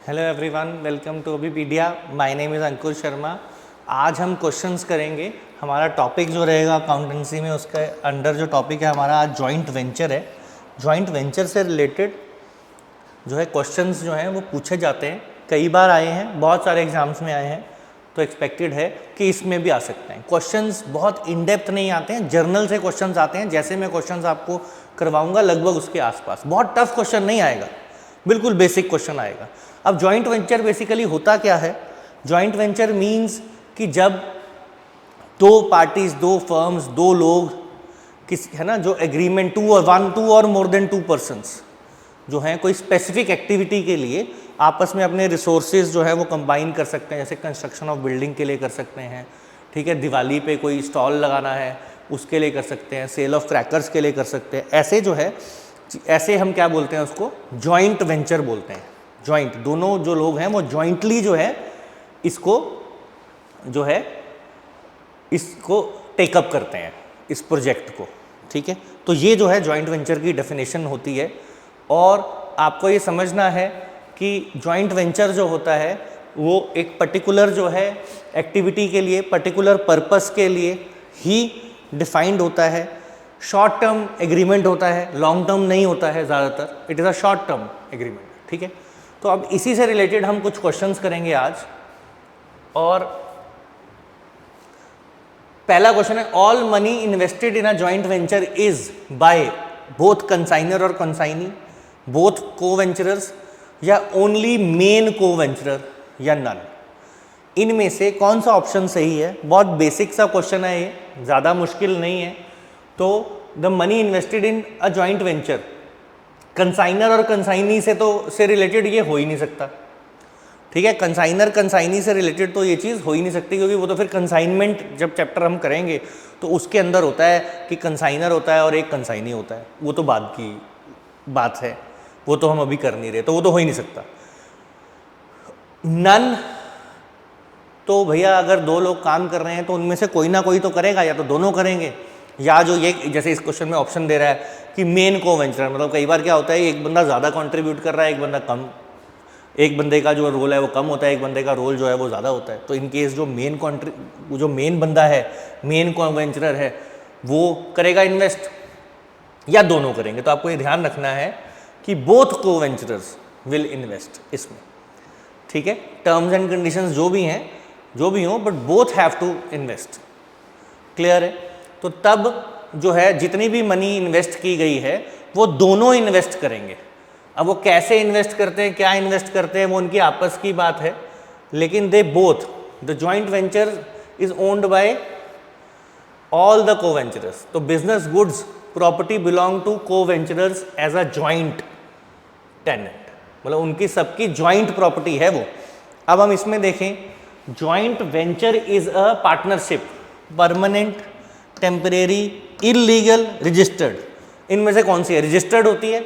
Hello everyone, welcome to Abipedia. My name is Ankur Sharma. आज हम questions करेंगे। हमारा टॉपिक जो रहेगा अकाउंटेंसी में, उसका अंडर जो टॉपिक है हमारा आज जॉइंट वेंचर है। जॉइंट वेंचर से रिलेटेड जो है क्वेश्चंस जो हैं वो पूछे जाते हैं, कई बार आए हैं, बहुत सारे एग्जाम्स में आए हैं, तो एक्सपेक्टेड है कि इसमें भी आ सकते हैं। क्वेश्चंस बहुत इन डेप्थ नहीं आते हैं, जर्नल से क्वेश्चंस आते हैं। जैसे मैं क्वेश्चंस आपको करवाऊंगा लगभग उसके आसपास, बहुत टफ क्वेश्चन नहीं आएगा, बिल्कुल बेसिक क्वेश्चन आएगा। अब जॉइंट वेंचर बेसिकली होता क्या है? जॉइंट वेंचर मीन्स कि जब दो पार्टीज, दो फर्म्स, दो लोग किस है ना, जो एग्रीमेंट टू और मोर देन टू पर्सन्स जो हैं कोई स्पेसिफिक एक्टिविटी के लिए आपस में अपने रिसोर्सेज जो है वो कंबाइन कर सकते हैं। जैसे कंस्ट्रक्शन ऑफ बिल्डिंग के लिए कर सकते हैं, ठीक है, दिवाली पे कोई स्टॉल लगाना है उसके लिए कर सकते हैं, सेल ऑफ क्रैकर्स के लिए कर सकते हैं। ऐसे जो है, ऐसे हम क्या बोलते हैं उसको, जॉइंट वेंचर बोलते हैं। जॉइंट, दोनों जो लोग हैं वो जॉइंटली जो है इसको जो है इसको टेकअप करते हैं, इस प्रोजेक्ट को, ठीक है। तो ये जो है जॉइंट वेंचर की डेफिनेशन होती है। और आपको ये समझना है कि जॉइंट वेंचर जो होता है वो एक पर्टिकुलर जो है एक्टिविटी के लिए, पर्टिकुलर पर्पस के लिए ही डिफाइंड होता है। शॉर्ट टर्म एग्रीमेंट होता है, लॉन्ग टर्म नहीं होता है ज़्यादातर। It is a short term agreement, ठीक है। तो अब इसी से रिलेटेड हम कुछ क्वेश्चंस करेंगे आज। और पहला क्वेश्चन है, all money invested in a joint venture is by both consignor और कंसाइनी, बोथ को-वेंचरर्स, या ओनली मेन को-वेंचरर, या नन। इनमें से कौन सा ऑप्शन सही है? बहुत बेसिक सा क्वेश्चन है ये, ज़्यादा मुश्किल नहीं है। तो the money invested in a joint venture, consignor और कंसाइनी से रिलेटेड ये हो ही नहीं सकता, ठीक है। कंसाइनर कंसाइनी से रिलेटेड तो ये चीज़ हो ही नहीं सकती, क्योंकि वो तो फिर कंसाइनमेंट जब चैप्टर हम करेंगे तो उसके अंदर होता है कि कंसाइनर होता है और एक कंसाइनी होता है। वो तो बाद की बात है, वो तो हम अभी कर नहीं रहे, तो वो तो हो ही नहीं सकता। नन तो भैया अगर दो लोग काम कर रहे हैं तो उनमें से कोई ना कोई तो करेगा, या तो दोनों करेंगे, या जो ये जैसे इस क्वेश्चन में ऑप्शन दे रहा है कि मेन को वेंचर, मतलब कई बार क्या होता है एक बंदा ज़्यादा कंट्रीब्यूट कर रहा है, एक बंदा कम, एक बंदे का जो रोल है वो कम होता है, एक बंदे का रोल जो है वो ज़्यादा होता है। तो इन केस जो मेन बंदा है, मेन को वेंचरर है, वो करेगा इन्वेस्ट, या दोनों करेंगे। तो आपको ये ध्यान रखना है कि बोथ को वेंचरर्स विल इन्वेस्ट इसमें, ठीक है। टर्म्स एंड कंडीशंस जो भी हैं, जो भी हों, but both have to invest. Clear है? तो तब जो है जितनी भी मनी इन्वेस्ट की गई है वो दोनों इन्वेस्ट करेंगे। अब वो कैसे इन्वेस्ट करते हैं, क्या इन्वेस्ट करते हैं, वो उनकी आपस की बात है, लेकिन they both, the joint venture is owned by all the co-venturers. तो business goods property belong to co-venturers as a joint tenant, मतलब उनकी सबकी जॉइंट प्रॉपर्टी है वो। अब हम इसमें देखें, joint venture is a partnership, permanent, temporary, illegal, registered. इनमें से कौन सी है? रजिस्टर्ड होती है,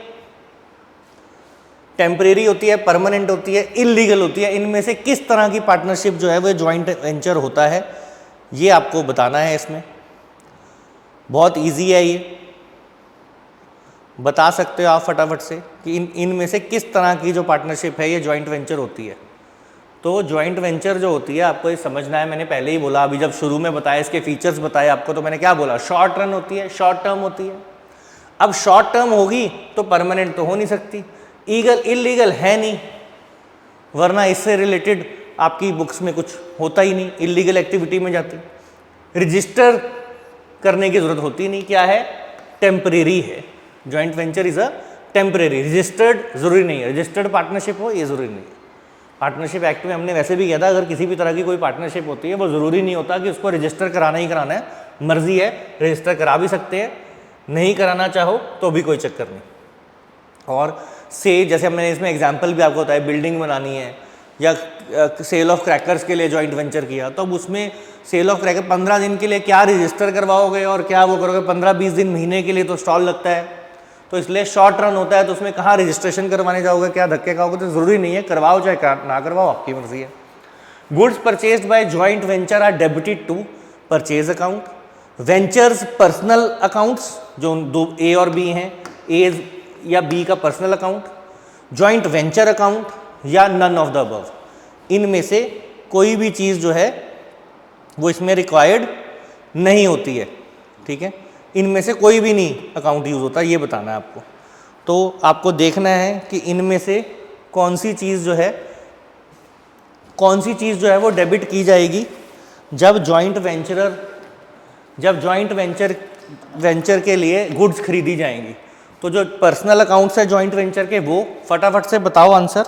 टेम्परेरी होती है, परमानेंट होती है, इलीगल होती है। इनमें से किस तरह की पार्टनरशिप जो है वो जॉइंट वेंचर होता है, ये आपको बताना है। इसमें बहुत इजी है, ये बता सकते हो आप फटाफट से कि इनमें से किस तरह की जो पार्टनरशिप है ये जॉइंट वेंचर होती है। तो जॉइंट वेंचर जो होती है आपको ये समझना है, मैंने पहले ही बोला, अभी जब शुरू में बताया, इसके फीचर्स बताए आपको, तो मैंने क्या बोला, शॉर्ट रन होती है, शॉर्ट टर्म होती है। अब शॉर्ट टर्म होगी तो परमानेंट तो हो नहीं सकती, इलीगल है नहीं, वरना इससे रिलेटेड आपकी बुक्स में कुछ होता ही नहीं, इलीगल एक्टिविटी में जाती। रजिस्टर करने की जरूरत होती नहीं, क्या है, टेम्परेरी है। Joint venture is a temporary, registered जरूरी नहीं है, रजिस्टर्ड पार्टनरशिप हो ये जरूरी नहीं है। पार्टनरशिप एक्ट में हमने वैसे भी किया था, अगर किसी भी तरह की कोई पार्टनरशिप होती है वो ज़रूरी नहीं होता कि उसको रजिस्टर कराना ही कराना है, मर्जी है, रजिस्टर करा भी सकते हैं, नहीं कराना चाहो तो भी कोई चक्कर नहीं। और से जैसे हमने इसमें एग्जाम्पल भी आपको बताया, बिल्डिंग बनानी है या सेल ऑफ क्रैकर्स के लिए जॉइंट वेंचर किया, तो अब उसमें सेल ऑफ क्रैकर 15 दिन के लिए क्या रजिस्टर करवाओगे और क्या वो करोगे, 15-20 दिन, महीने के लिए तो स्टॉल लगता है, तो इसलिए शॉर्ट रन होता है। तो उसमें कहाँ रजिस्ट्रेशन करवाने जाओगे, क्या धक्के खाओगे, तो ज़रूरी नहीं है, करवाओ चाहे ना करवाओ, आपकी मर्जी है। Goods purchased by joint venture are debited to purchase account, venturers personal accounts, जो दो ए और बी हैं, ए या बी का personal account, joint venture account, या नन ऑफ द अबव, इनमें से कोई भी चीज़ जो है वो इसमें रिक्वायर्ड नहीं होती है, ठीक है, इनमें से कोई भी नहीं अकाउंट यूज़ होता, ये बताना है आपको। तो आपको देखना है कि इनमें से कौन सी चीज़ जो है वो डेबिट की जाएगी जब जॉइंट वेंचर के लिए गुड्स खरीदी जाएंगी। तो जो पर्सनल अकाउंट्स है जॉइंट वेंचर के, वो फटाफट से बताओ आंसर,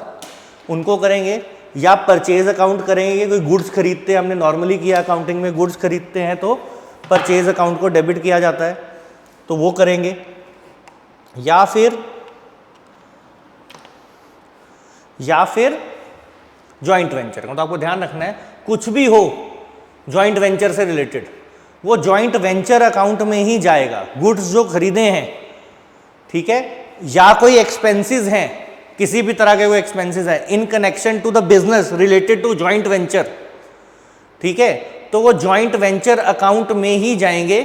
उनको करेंगे, या परचेज अकाउंट करेंगे, कोई गुड्स खरीदते हैं, हमने नॉर्मली किया अकाउंटिंग में, गुड्स खरीदते हैं तो परचेज अकाउंट को डेबिट किया जाता है, तो वो करेंगे, या फिर जॉइंट वेंचर। तो आपको ध्यान रखना है, कुछ भी हो जॉइंट वेंचर से रिलेटेड वो जॉइंट वेंचर अकाउंट में ही जाएगा। गुड्स जो खरीदे हैं, ठीक है, या कोई एक्सपेंसेस हैं, किसी भी तरह के कोई एक्सपेंसेस है in connection to the business related to joint venture, ठीक है, तो वो जॉइंट वेंचर अकाउंट में ही जाएंगे,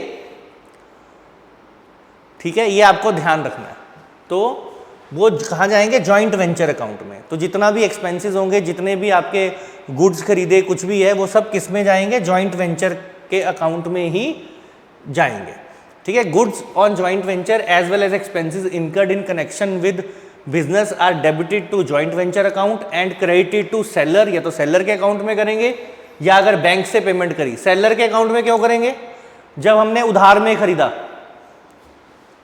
ठीक है, ये आपको ध्यान रखना है। तो वो कहाँ जाएंगे? जॉइंट वेंचर अकाउंट में। तो जितना भी एक्सपेंसेस होंगे, जितने भी आपके गुड्स खरीदे, कुछ भी है, वो सब किस में जाएंगे? जॉइंट वेंचर के अकाउंट में ही जाएंगे, ठीक है। Goods on joint venture as well as expenses incurred in connection with business are debited to joint venture account and credited to seller. या तो सेलर के अकाउंट में करेंगे, या अगर बैंक से पेमेंट करी, सेलर के अकाउंट में क्यों करेंगे? जब हमने उधार में खरीदा,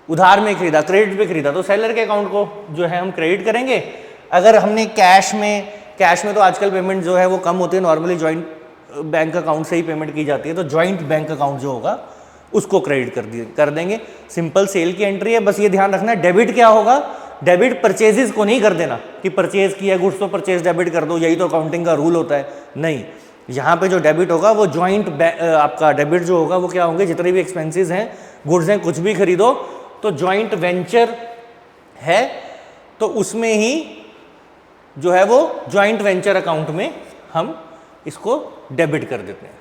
क्रेडिट पे खरीदा, तो सेलर के अकाउंट को जो है हम क्रेडिट करेंगे। अगर हमने कैश में तो आजकल पेमेंट जो है वो कम होती है, नॉर्मली जॉइंट बैंक अकाउंट से ही पेमेंट की जाती है, तो जॉइंट बैंक अकाउंट जो होगा उसको क्रेडिट कर देंगे। सिंपल सेल की एंट्री है, बस ये ध्यान रखना है। डेबिट क्या होगा? डेबिट परचेजेस को नहीं कर देना कि परचेज किया गुड्स तो परचेज डेबिट कर दो, यही तो अकाउंटिंग का रूल होता है। नहीं, यहाँ पे जो डेबिट होगा वो जॉइंट आपका डेबिट जो होगा वो क्या होंगे? जितने भी एक्सपेंसेस हैं, गुड्स हैं, कुछ भी खरीदो, तो जॉइंट वेंचर है तो उसमें ही जो है वो जॉइंट वेंचर अकाउंट में हम इसको डेबिट कर देते हैं।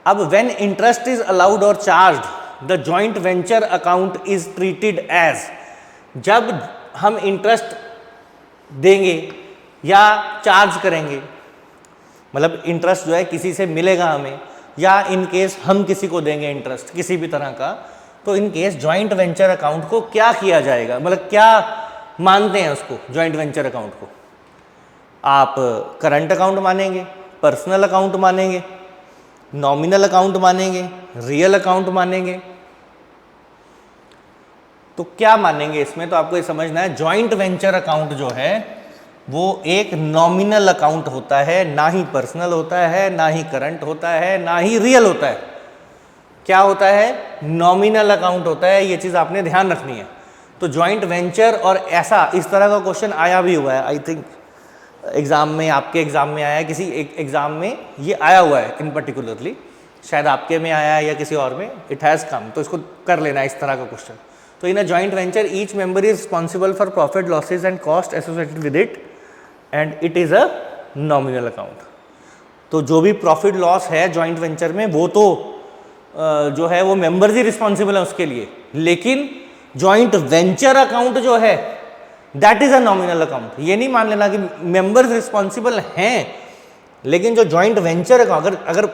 अब व्हेन इंटरेस्ट इज अलाउड और charged the joint venture account is treated as, जब हम इंटरेस्ट देंगे या चार्ज करेंगे, मतलब इंटरेस्ट जो है किसी से मिलेगा हमें, या इन केस हम किसी को देंगे इंटरेस्ट किसी भी तरह का, तो in case joint venture account को क्या किया जाएगा, मतलब क्या मानते हैं उसको? जॉइंट वेंचर अकाउंट को आप करंट अकाउंट मानेंगे, पर्सनल अकाउंट मानेंगे, नॉमिनल अकाउंट मानेंगे, रियल अकाउंट मानेंगे, तो क्या मानेंगे इसमें? तो आपको ये समझना है, जॉइंट वेंचर अकाउंट जो है वो एक नॉमिनल अकाउंट होता है, ना ही पर्सनल होता है, ना ही करंट होता है, ना ही रियल होता है। क्या होता है? नॉमिनल अकाउंट होता है। ये चीज़ आपने ध्यान रखनी है। तो जॉइंट वेंचर, और ऐसा इस तरह का क्वेश्चन आया भी हुआ है, आई थिंक एग्जाम में, आपके एग्जाम में आया है, किसी एक एग्जाम में ये आया हुआ है इन पर्टिकुलरली, शायद आपके में आया है या किसी और में, इट हैज़ कम, तो इसको कर लेना इस तरह का क्वेश्चन। तो in a joint venture each member is responsible for profit losses and cost associated with it and it is a nominal account. तो जो भी प्रॉफिट लॉस है जॉइंट वेंचर में, वो तो जो है वो मेंबर्स ही रिस्पॉन्सिबल है उसके लिए, लेकिन जॉइंट वेंचर अकाउंट जो है that is a nominal account. ये नहीं मान लेना कि मेंबर्स रिस्पॉन्सिबल हैं, लेकिन जो जॉइंट वेंचर अकाउंट, अगर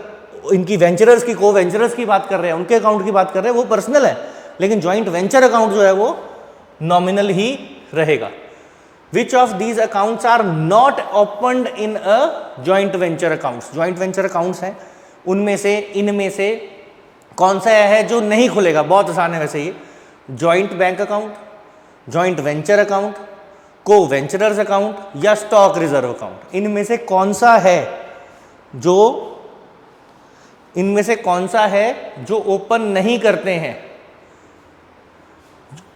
इनकी वेंचरर्स की, को वेंचरर्स की बात कर रहे हैं, उनके अकाउंट की बात कर रहे हैं, वो पर्सनल है, लेकिन जॉइंट वेंचर अकाउंट जो है वो नॉमिनल ही रहेगा। Which of these accounts are not opened in a joint venture accounts? Joint venture accounts हैं, उनमें से, इनमें से कौन सा है जो नहीं खुलेगा? बहुत आसान है वैसे ये, joint bank account, joint venture account, को वेंचरर्स अकाउंट या स्टॉक रिजर्व अकाउंट। इनमें से कौन सा है जो ओपन नहीं करते हैं?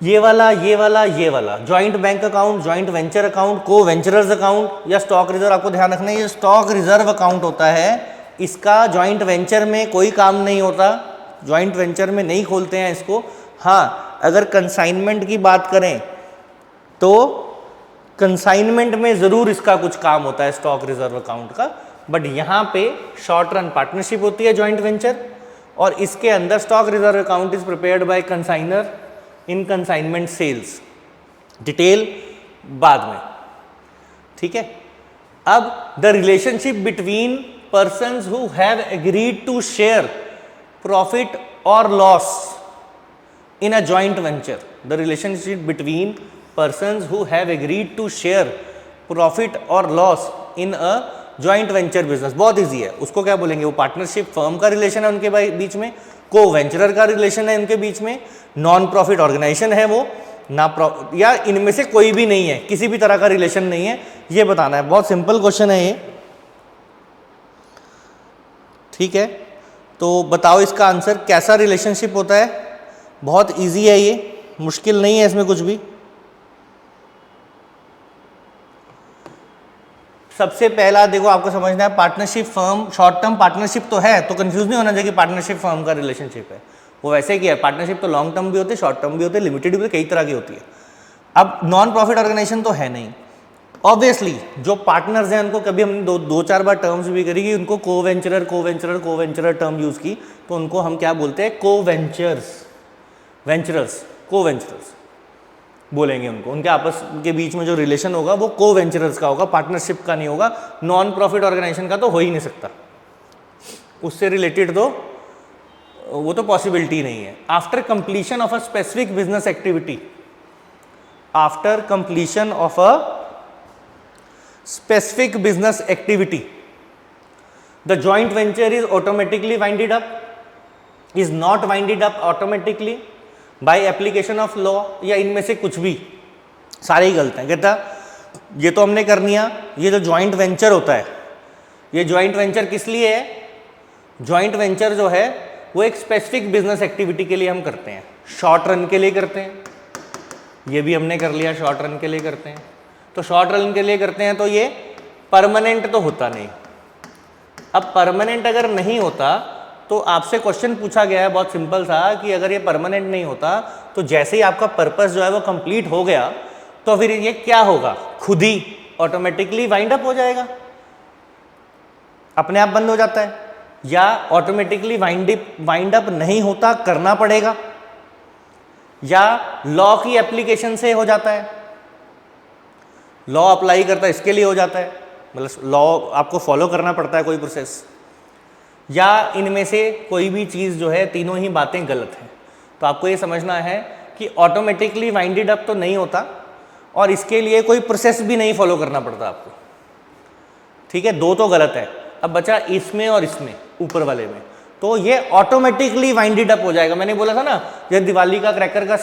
ये वाला, ये वाला, ये वाला, joint bank account, joint venture account, को वेंचरर्स अकाउंट या स्टॉक रिजर्व। आपको ध्यान रखना है, ये स्टॉक रिजर्व अकाउंट होता है, इसका जॉइंट वेंचर में कोई काम नहीं होता, जॉइंट वेंचर में नहीं खोलते हैं इसको। हाँ, अगर कंसाइनमेंट की बात करें तो कंसाइनमेंट में ज़रूर इसका कुछ काम होता है स्टॉक रिजर्व अकाउंट का, बट यहाँ पे शॉर्ट रन पार्टनरशिप होती है जॉइंट वेंचर, और इसके अंदर stock reserve account is prepared by consignor in consignment sales. Detail बाद में, ठीक है। अब the relationship between persons who have agreed to share profit और loss in a joint venture, the relationship between persons who have agreed to share profit or loss in a joint venture business, बहुत easy है। उसको क्या बोलेंगे, वो partnership firm का relation है उनके बीच में, को वेंचरर का रिलेशन है उनके बीच में, नॉन प्रॉफिट ऑर्गेनाइजेशन है वो ना, या इनमें से कोई भी नहीं है, किसी भी तरह का रिलेशन नहीं है, ये बताना है। बहुत सिंपल क्वेश्चन है ये, ठीक है। तो बताओ इसका आंसर, कैसा रिलेशनशिप होता है। बहुत इजी है ये, मुश्किल नहीं है इसमें कुछ भी। सबसे पहला देखो, आपको समझना है partnership firm, short term partnership तो है, तो कंफ्यूज नहीं होना चाहिए कि पार्टनरशिप फर्म का रिलेशनशिप है। वो वैसे क्या है, पार्टनरशिप तो लॉन्ग टर्म भी होते हैं, शॉर्ट टर्म भी होते हैं, लिमिटेड भी होते, कई तरह की होती है। अब नॉन प्रॉफिट ऑर्गेनाइजेशन तो है नहीं। ऑब्वियसली जो पार्टनर्स हैं उनको कभी हमने दो चार बार टर्म्स भी करी कि उनको को वेंचरर टर्म यूज की, तो उनको हम क्या बोलते हैं, को वेंचरर्स बोलेंगे उनको। उनके आपस के बीच में जो रिलेशन होगा वो को वेंचरर्स का होगा, पार्टनरशिप का नहीं होगा। नॉन प्रॉफिट ऑर्गेनाइजेशन का तो हो ही नहीं सकता, उससे रिलेटेड तो वो तो पॉसिबिलिटी नहीं है। After completion of a specific business activity, after completion of a specific business activity, the joint venture is automatically winded up, is not winded up automatically by application of law, या इनमें से कुछ भी, सारे ही गलत हैं। कहता ये तो हमने कर लिया, ये जो जॉइंट वेंचर होता है, ये जॉइंट वेंचर किस लिए है, जॉइंट वेंचर जो है वो एक स्पेसिफिक बिजनेस एक्टिविटी के लिए हम करते हैं, शॉर्ट रन के लिए करते हैं। ये भी हमने कर लिया, शॉर्ट रन के लिए करते हैं। तो शॉर्ट रन के लिए करते हैं तो ये परमानेंट तो होता नहीं। अब परमानेंट अगर नहीं होता तो आपसे क्वेश्चन पूछा गया है बहुत सिंपल सा, कि अगर ये परमानेंट नहीं होता तो जैसे ही आपका पर्पस जो है वो कंप्लीट हो गया तो फिर ये क्या होगा, खुद ही ऑटोमेटिकली वाइंड अप हो जाएगा, अपने आप बंद हो जाता है, या ऑटोमेटिकली वाइंड अप नहीं होता, करना पड़ेगा, या लॉ की एप्लीकेशन से हो जाता है, लॉ अप्लाई करता है इसके लिए हो जाता है, मतलब लॉ आपको फॉलो करना पड़ता है कोई प्रोसेस, या इनमें से कोई भी चीज़ जो है, तीनों ही बातें गलत हैं। तो आपको ये समझना है कि ऑटोमेटिकली वाइंडेड अप तो नहीं होता और इसके लिए कोई प्रोसेस भी नहीं फॉलो करना पड़ता आपको, ठीक है। दो तो गलत है, अब बचा इसमें और इसमें, ऊपर वाले में, तो ये ऑटोमेटिकली वाइंडेड अप हो जाएगा। मैंने बोला था ना, जब दिवाली का क्रैकर का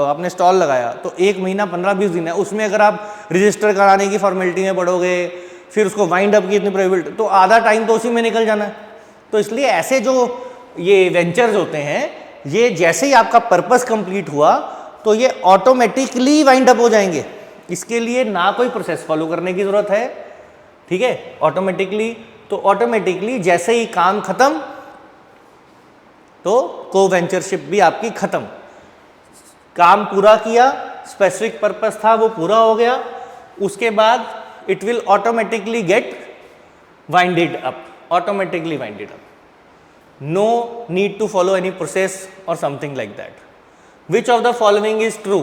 आपने स्टॉल लगाया तो 1 महीना 15-20 दिन है, उसमें अगर आप रजिस्टर कराने की फॉर्मेलिटी में पढ़ोगे, फिर उसको वाइंड अप की इतनी प्रोबेबिलिटी, तो आधा टाइम तो उसी में निकल जाना है। तो इसलिए ऐसे जो ये वेंचर्स होते हैं, ये जैसे ही आपका पर्पस कंप्लीट हुआ तो ये ऑटोमेटिकली वाइंड अप हो जाएंगे, इसके लिए ना कोई प्रोसेस फॉलो करने की जरूरत है, ठीक है, ऑटोमेटिकली। तो ऑटोमेटिकली जैसे ही काम खत्म तो को वेंचरशिप भी आपकी खत्म, काम पूरा किया, स्पेसिफिक पर्पस था वो पूरा हो गया, उसके बाद it will automatically get winded up, automatically winded up, no need to follow any process or something like that. Which of the following is true,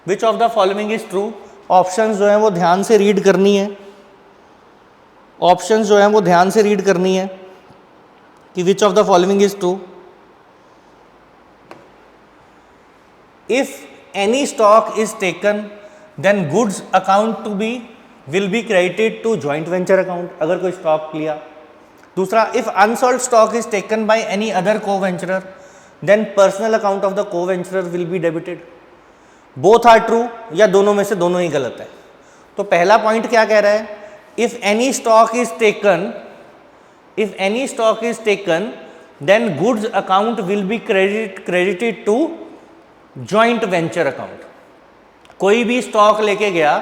which of the following is true, options जो हैं वो ध्यान से read करनी है, options जो हैं वो ध्यान से रीड करनी है कि which of the following is true. If any stock is taken then goods account to be will be credited to joint venture account, अगर कोई स्टॉक लिया। दूसरा, if unsold stock is taken by any other co-venturer then personal account of the co-venturer will be debited. both are true, या दोनों में से दोनों ही गलत है। तो पहला पॉइंट क्या कह रहा है, if any stock is taken then goods account will be credited to joint venture account. कोई भी स्टॉक लेके गया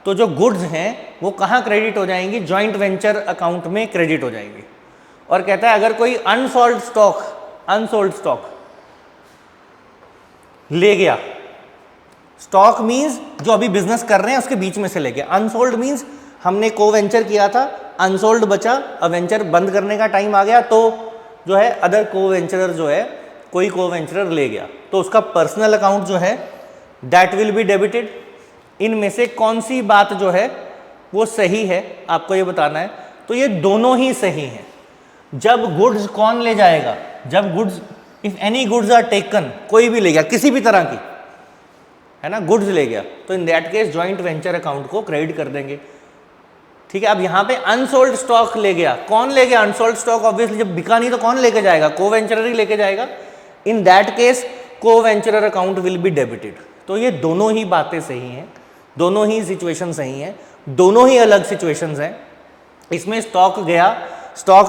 तो जो गुड्स हैं वो कहाँ क्रेडिट हो जाएंगी, जॉइंट वेंचर अकाउंट में क्रेडिट हो जाएंगी। और कहता है अगर कोई अनसोल्ड स्टॉक ले गया, स्टॉक मींस जो अभी बिजनेस कर रहे हैं उसके बीच में से ले गया, अनसोल्ड मींस हमने को वेंचर किया था, अनसोल्ड बचा, अब वेंचर बंद करने का टाइम आ गया तो जो है अदर को वेंचरर जो है, कोई को वेंचरर ले गया तो उसका पर्सनल अकाउंट जो है दैट विल बी डेबिटेड। इनमें से कौन सी बात जो है वो सही है, आपको ये बताना है। तो ये दोनों ही सही हैं। जब गुड्स कौन ले जाएगा, जब goods, if any goods are taken, कोई भी ले गया किसी भी तरह की, है ना, गुड्स ले गया, तो इन that case joint venture account को क्रेडिट कर देंगे। ठीक है, अब यहाँ पे अनसोल्ड स्टॉक ले गया, कौन ले गया अनसोल्ड स्टॉक? ऑब्वियसली जब बिका नहीं तो कौन लेके जाएगा? को वेंचरर ही लेके जाएगा। इन दैट केस को वेंचरर अकाउंट विल बी डेबिटेड। तो ये दोनों ही बातें सही हैं, दोनों ही सिचुएशन सही हैं, दोनों ही अलग सिचुएशंस हैं। इसमें स्टॉक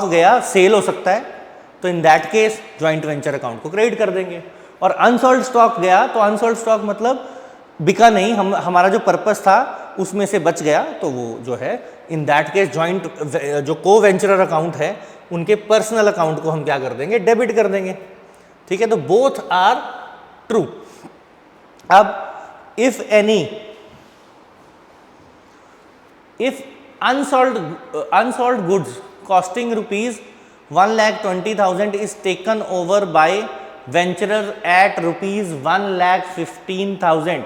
गया सेल हो सकता है, तो इन that case joint venture account को क्रेडिट कर देंगे। और अनसोल्ड स्टॉक गया, तो अनसोल्ड स्टॉक मतलब बिका नहीं, हमारा जो पर्पस था उसमें से बच गया, तो वो जो है इन दैट केस जॉइंट जो को वेंचरर अकाउंट है उनके पर्सनल अकाउंट को हम क्या कर देंगे? डेबिट कर देंगे। ठीक है, तो बोथ आर ट्रू। अब if unsold goods costing ₹1,20,000 is taken over by venturer at ₹1,15,000,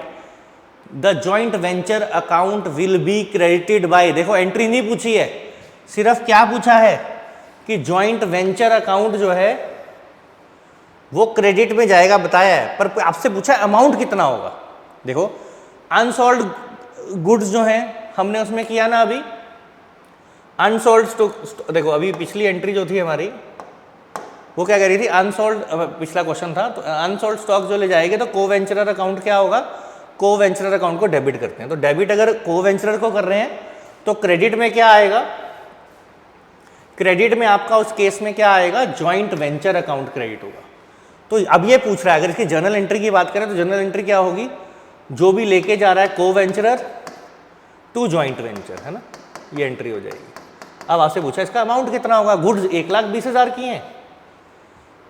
the joint venture account will be credited by, देखो एंट्री नहीं पूछी है, सिर्फ क्या पूछा है कि जॉइंट वेंचर अकाउंट जो है वो क्रेडिट में जाएगा, बताया है, पर आपसे पूछा है अमाउंट कितना होगा। देखो अनसोल्ड गुड्स जो हैं हमने उसमें किया ना अभी अनसोल्ड स्टॉक, देखो अभी पिछली एंट्री जो थी हमारी वो क्या कह रही थी? अनसोल्ड, पिछला क्वेश्चन था, तो अनसोल्ड स्टॉक जो ले जाएंगे तो को वेंचरर अकाउंट क्या होगा? को वेंचरर अकाउंट को डेबिट करते हैं। तो डेबिट अगर को वेंचरर को कर रहे हैं तो क्रेडिट में क्या आएगा? क्रेडिट में आपका उस केस में क्या आएगा? जॉइंट वेंचर अकाउंट क्रेडिट होगा। तो अब ये पूछ रहा है, अगर इसकी जर्नल एंट्री की बात करें तो जर्नल एंट्री क्या होगी? जो भी लेके जा रहा है को वेंचरर टू जॉइंट वेंचर, है ना, ये एंट्री हो जाएगी। अब आपसे पूछा इसका अमाउंट कितना होगा? गुड्स 1,20,000 की हैं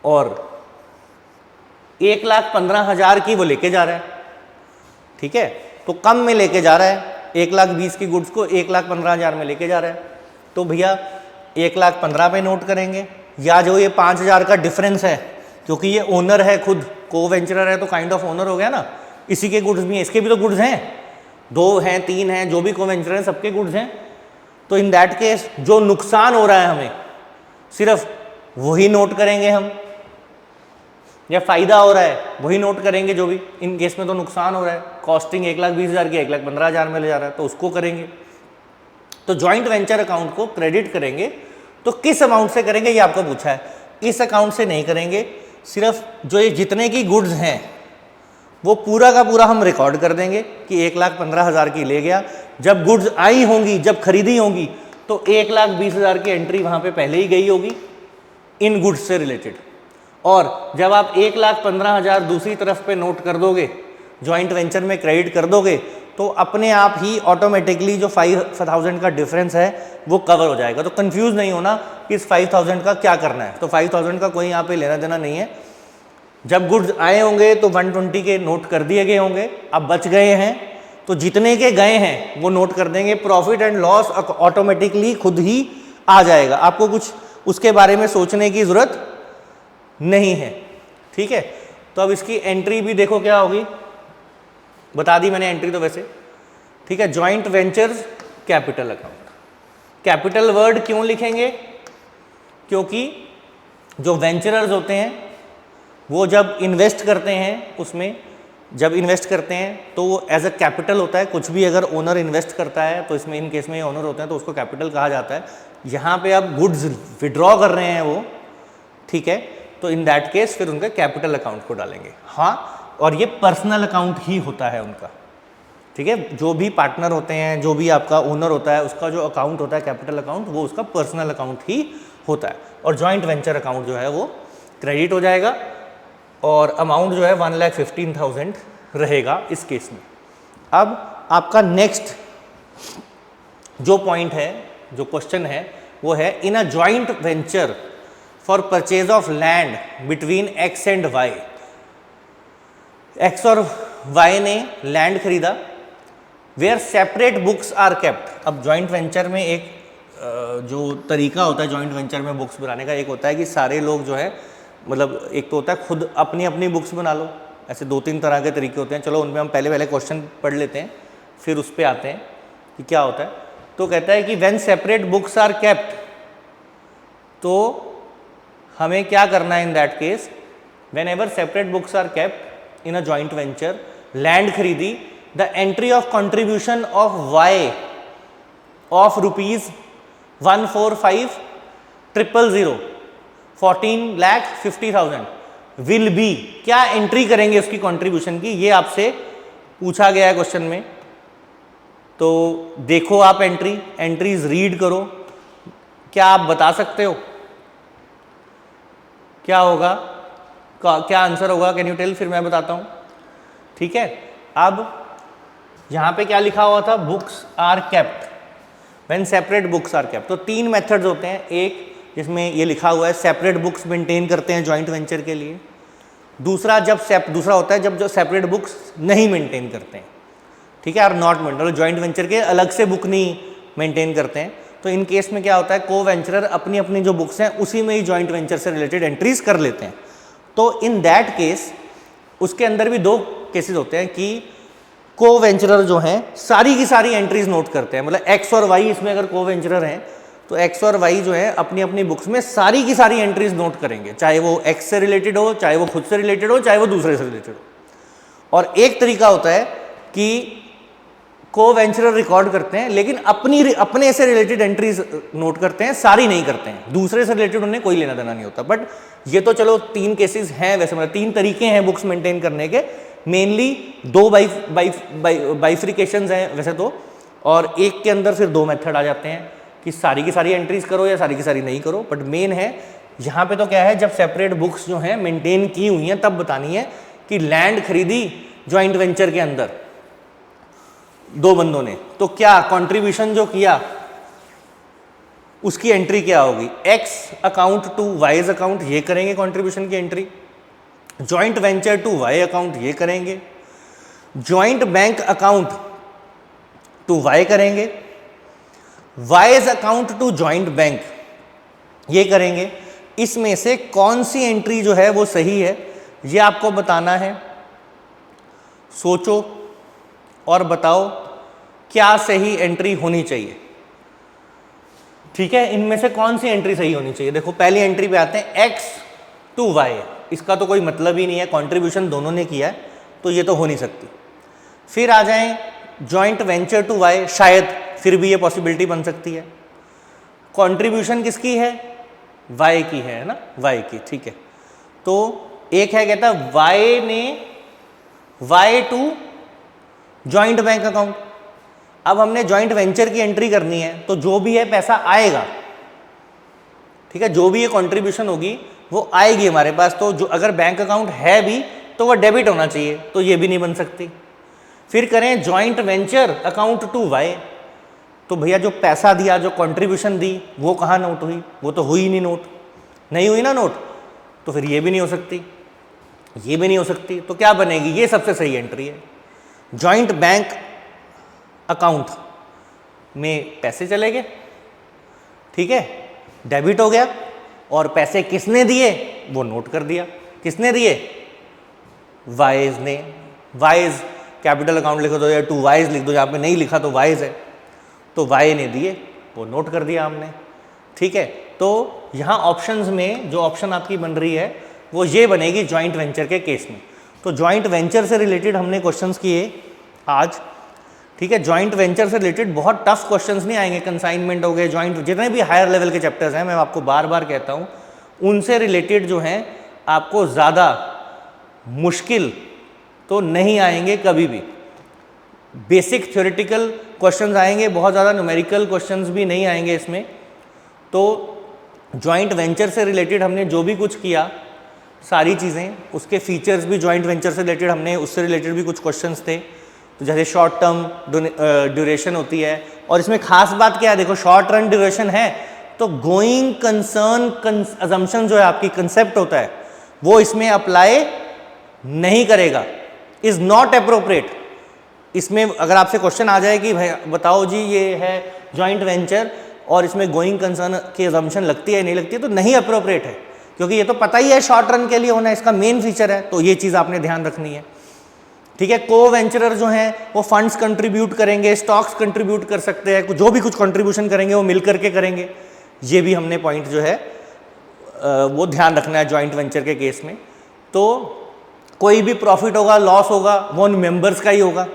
और 1,15,000 की वो लेके जा रहा है। ठीक है, तो कम में लेके जा रहा है, 1,20,000 की गुड्स को 1,15,000 में लेके जा रहा है, तो भैया 1,15,000 पे नोट करेंगे। या जो ये 5,000 का डिफरेंस है, क्योंकि ये ओनर है खुद, को वेंचरर है तो काइंड ऑफ ओनर हो गया ना, इसी के गुड्स भी हैं, इसके भी तो गुड्स हैं, 2 हैं 3 हैं, जो भी को वेंचरर हैं सबके गुड्स हैं। तो इन दैट केस जो नुकसान हो रहा है हमें सिर्फ वही नोट करेंगे हम, या फायदा हो रहा है वही नोट करेंगे, जो भी इन केस में तो नुकसान हो रहा है, कॉस्टिंग 1,20,000 की 1,15,000 में ले जा रहा है तो उसको करेंगे। तो जॉइंट वेंचर अकाउंट को क्रेडिट करेंगे, तो किस अमाउंट से करेंगे ये आपको पूछा है। इस अकाउंट से नहीं करेंगे, सिर्फ जो ये जितने की गुड्स हैं वो पूरा का पूरा हम रिकॉर्ड कर देंगे कि 1,15,000 की ले गया। जब गुड्स आई होंगी, जब खरीदी होंगी, तो 1,20,000 की एंट्री वहाँ पे पहले ही गई होगी इन गुड्स से रिलेटेड। और जब आप 1,15,000 दूसरी तरफ पे नोट कर दोगे, जॉइंट वेंचर में क्रेडिट कर दोगे, तो अपने आप ही ऑटोमेटिकली जो 5,000 का डिफरेंस है वो कवर हो जाएगा। तो कंफ्यूज नहीं होना कि इस 5,000 का क्या करना है। तो 5,000 का कोई यहाँ पे लेना देना नहीं है। जब गुड्स आए होंगे तो 120 के नोट कर दिए गए होंगे, अब बच गए हैं तो जितने के गए हैं वो नोट कर देंगे। प्रॉफिट एंड लॉस ऑटोमेटिकली खुद ही आ जाएगा, आपको कुछ उसके बारे में सोचने की ज़रूरत नहीं है। ठीक है, तो अब इसकी एंट्री भी देखो क्या होगी, बता दी मैंने एंट्री तो वैसे। ठीक है, joint ventures capital account. Capital word क्यों लिखेंगे? क्योंकि जो वेंचरर्स होते हैं वो जब इन्वेस्ट करते हैं, उसमें जब इन्वेस्ट करते हैं तो वो एज अ कैपिटल होता है। कुछ भी अगर ओनर इन्वेस्ट करता है तो इसमें इन केस में ओनर होते हैं तो उसको कैपिटल कहा जाता है। यहाँ पे अब गुड्स विड्रॉ कर रहे हैं वो, ठीक है, तो इन दैट केस फिर उनके कैपिटल अकाउंट को डालेंगे। हाँ, और ये पर्सनल अकाउंट ही होता है उनका। ठीक है, जो भी पार्टनर होते हैं, जो भी आपका ओनर होता है, उसका जो अकाउंट होता है कैपिटल अकाउंट, वो उसका पर्सनल अकाउंट ही होता है। और जॉइंट वेंचर अकाउंट जो है वो क्रेडिट हो जाएगा और अमाउंट जो है 1,15,000 रहेगा इस केस में। अब आपका नेक्स्ट जो पॉइंट है, जो क्वेश्चन है, वो है in a joint venture for purchase of land between X and Y. X और वाई ने लैंड खरीदा, where separate books are kept. अब जॉइंट वेंचर में एक जो तरीका होता है जॉइंट वेंचर में बुक्स बनाने का, एक होता है कि सारे लोग जो है, मतलब एक तो होता है खुद अपनी अपनी बुक्स बना लो, ऐसे 2-3 तरह के तरीके होते हैं। चलो उनमें हम पहले क्वेश्चन पढ़ लेते हैं, फिर उस पर आते हैं कि क्या होता है। तो कहता है कि when separate books are kept, तो हमें क्या करना है in that case, whenever separate books are kept in a joint venture, land खरीदी, the entry of contribution of Y of ₹145,000 14,50,000 will be, क्या एंट्री करेंगे उसकी कंट्रीब्यूशन की, ये आपसे पूछा गया है क्वेश्चन में। तो देखो आप एंट्रीज रीड करो, क्या आप बता सकते हो क्या होगा, क्या आंसर होगा, कैन यू टेल, फिर मैं बताता हूं। ठीक है, अब यहां पे क्या लिखा हुआ था, books are kept when separate books are kept. तो 3 मेथड्स होते हैं, एक जिसमें ये लिखा हुआ है सेपरेट बुक्स मेंटेन करते हैं जॉइंट वेंचर के लिए, दूसरा होता है जब जो सेपरेट बुक्स नहीं मेंटेन करते हैं, ठीक है, are not maintain, joint venture के अलग से बुक नहीं मेंटेन करते हैं। तो इन केस में क्या होता है, को वेंचरर अपनी अपनी जो बुक्स हैं उसी में ही जॉइंट वेंचर से रिलेटेड एंट्रीज कर लेते हैं। तो इन दैट केस उसके अंदर भी 2 केसेस होते हैं कि को वेंचरर जो हैं सारी की सारी एंट्रीज नोट करते हैं, मतलब एक्स और वाई इसमें अगर को वेंचरर हैं तो एक्स और वाई जो है अपनी अपनी बुक्स में सारी की सारी एंट्रीज नोट करेंगे, चाहे वो एक्स से रिलेटेड हो, चाहे वो खुद से रिलेटेड हो, चाहे वो दूसरे से रिलेटेड हो। और एक तरीका होता है कि को वेंचरर रिकॉर्ड करते हैं लेकिन अपने से रिलेटेड एंट्रीज नोट करते हैं, सारी नहीं करते हैं, दूसरे से रिलेटेड उन्हें कोई लेना देना नहीं होता। बट ये तो चलो 3 केसेस हैं, वैसे मतलब 3 तरीके हैं बुक्स मेंटेन करने के, मेनली 2 बाइफ्रिकेशंस हैं वैसे तो, और एक के अंदर फिर 2 मेथड आ जाते हैं कि सारी की सारी एंट्रीज करो या सारी की सारी नहीं करो। बट मेन है यहाँ पे तो क्या है, जब सेपरेट बुक्स जो हैं मेंटेन की हुई हैं तब बतानी है कि लैंड खरीदी जॉइंट वेंचर के अंदर 2 बंदों ने, तो क्या कंट्रीब्यूशन जो किया उसकी एंट्री क्या होगी, X account to Y's account, ये करेंगे कंट्रीब्यूशन की entry, joint venture to Y account ये करेंगे, joint bank account to Y करेंगे, Y's account to joint bank ये करेंगे। इसमें से कौन सी एंट्री जो है वो सही है ये आपको बताना है। सोचो और बताओ क्या सही एंट्री होनी चाहिए। ठीक है, इनमें से कौन सी एंट्री सही होनी चाहिए। देखो पहली एंट्री पे आते हैं, एक्स टू वाई, इसका तो कोई मतलब ही नहीं है, कंट्रीब्यूशन दोनों ने किया है तो ये तो हो नहीं सकती। फिर आ जाएं जॉइंट वेंचर टू वाई, शायद फिर भी ये पॉसिबिलिटी बन सकती है। कंट्रीब्यूशन किसकी है, वाई की है ना, वाई की, ठीक है। तो एक है कहता है वाई ने Y to joint bank account, अब हमने जॉइंट वेंचर की एंट्री करनी है तो जो भी है पैसा आएगा, ठीक है, जो भी ये कंट्रीब्यूशन होगी वो आएगी हमारे पास। तो जो अगर बैंक अकाउंट है भी तो वो डेबिट होना चाहिए, तो ये भी नहीं बन सकती। फिर करें joint venture account to Y, तो भैया जो पैसा दिया, जो कंट्रीब्यूशन दी वो कहाँ नोट हुई, वो तो हुई नहीं, नोट नहीं हुई ना नोट, तो फिर ये भी नहीं हो सकती, ये भी नहीं हो सकती। तो क्या बनेगी, ये सबसे सही एंट्री है। जॉइंट बैंक अकाउंट में पैसे चले गए, ठीक है, डेबिट हो गया, और पैसे किसने दिए वो नोट कर दिया, किसने दिए, वाइज ने। वाइज कैपिटल अकाउंट लिख दो या टू वाइज लिख दो, यहाँ पे नहीं लिखा तो वाइज है, तो वाई ने दिए वो नोट कर दिया हमने, ठीक है। तो यहाँ ऑप्शंस में जो ऑप्शन आपकी बन रही है वो ये बनेगी जॉइंट वेंचर के केस में। तो जॉइंट वेंचर से रिलेटेड हमने क्वेश्चंस किए आज, ठीक है। जॉइंट वेंचर से रिलेटेड बहुत टफ क्वेश्चंस नहीं आएंगे, कंसाइनमेंट हो गए, जॉइंट जितने भी हायर लेवल के चैप्टर्स हैं, मैं आपको बार बार कहता हूँ उनसे रिलेटेड जो हैं आपको ज़्यादा मुश्किल तो नहीं आएंगे कभी भी। बेसिक थ्योरेटिकल क्वेश्चंस आएंगे, बहुत ज़्यादा न्यूमेरिकल क्वेश्चंस भी नहीं आएंगे इसमें। तो जॉइंट वेंचर से रिलेटेड हमने जो भी कुछ किया सारी चीज़ें, उसके फीचर्स भी जॉइंट वेंचर से रिलेटेड हमने, उससे रिलेटेड भी कुछ क्वेश्चंस थे। तो जैसे शॉर्ट टर्म ड्यूरेशन होती है, और इसमें खास बात क्या है, देखो शॉर्ट रन ड्यूरेशन है तो गोइंग कंसर्न अजम्पशन जो है आपकी कंसेप्ट होता है वो इसमें अप्लाई नहीं करेगा, इज़ नॉट अप्रोप्रिएट। इसमें अगर आपसे क्वेश्चन आ जाए कि भाई बताओ जी ये है जॉइंट वेंचर और इसमें गोइंग कंसर्न की अजम्पशन लगती है नहीं लगती है, तो नहीं अप्रोप्रिएट है, क्योंकि ये तो पता ही है शॉर्ट रन के लिए होना है, इसका मेन फीचर है। तो ये चीज़ आपने ध्यान रखनी है, ठीक है। को वेंचरर जो हैं वो फंड्स कंट्रीब्यूट करेंगे, स्टॉक्स कंट्रीब्यूट कर सकते हैं, जो भी कुछ कंट्रीब्यूशन करेंगे वो मिल करके करेंगे। ये भी हमने पॉइंट जो है वो ध्यान रखना है जॉइंट वेंचर के केस में। तो कोई भी प्रॉफिट होगा, लॉस होगा, वो उन मेंबर्स का ही होगा,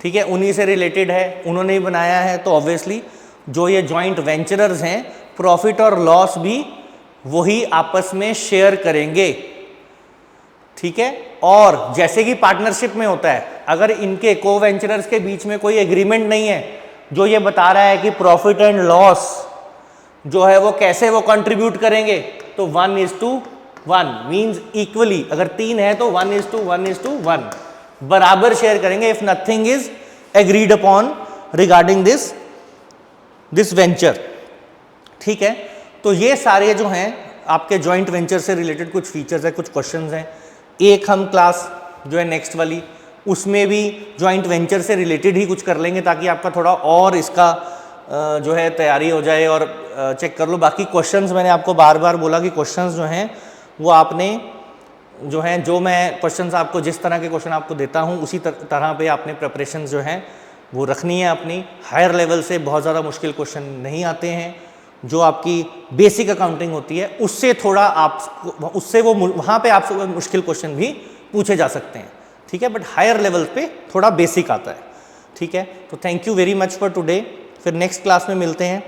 ठीक है, उन्हीं से रिलेटेड है, उन्होंने ही बनाया है। तो ऑब्वियसली जो ये जॉइंट वेंचरर्स हैं, प्रॉफिट और लॉस भी वही आपस में शेयर करेंगे, ठीक है। और जैसे कि पार्टनरशिप में होता है, अगर इनके को वेंचरर्स के बीच में कोई एग्रीमेंट नहीं है जो ये बता रहा है कि प्रॉफिट एंड लॉस जो है वो कैसे वो कंट्रीब्यूट करेंगे, तो 1:1 मींस इक्वली, अगर 3 है तो 1:1 बराबर शेयर करेंगे if nothing is agreed upon regarding this venture, ठीक है। तो ये सारे जो हैं आपके जॉइंट वेंचर से रिलेटेड कुछ फीचर्स है, कुछ क्वेश्चंस हैं। एक हम क्लास जो है नेक्स्ट वाली, उसमें भी जॉइंट वेंचर से रिलेटेड ही कुछ कर लेंगे ताकि आपका थोड़ा और इसका जो है तैयारी हो जाए और चेक कर लो। बाकी क्वेश्चंस मैंने आपको बार बार बोला कि क्वेश्चंस जो हैं वो आपने जो हैं, जो मैं क्वेश्चंस आपको जिस तरह के क्वेश्चन आपको देता हूँ उसी तरह पे आपने प्रिपरेशन जो है वो रखनी है अपनी। हायर लेवल से बहुत ज़्यादा मुश्किल क्वेश्चन नहीं आते हैं, जो आपकी बेसिक अकाउंटिंग होती है उससे थोड़ा आप उससे वो वहाँ पे आपसे मुश्किल क्वेश्चन भी पूछे जा सकते हैं, ठीक है, बट हायर लेवल पे थोड़ा बेसिक आता है, ठीक है। तो thank you very much for today. फिर नेक्स्ट क्लास में मिलते हैं।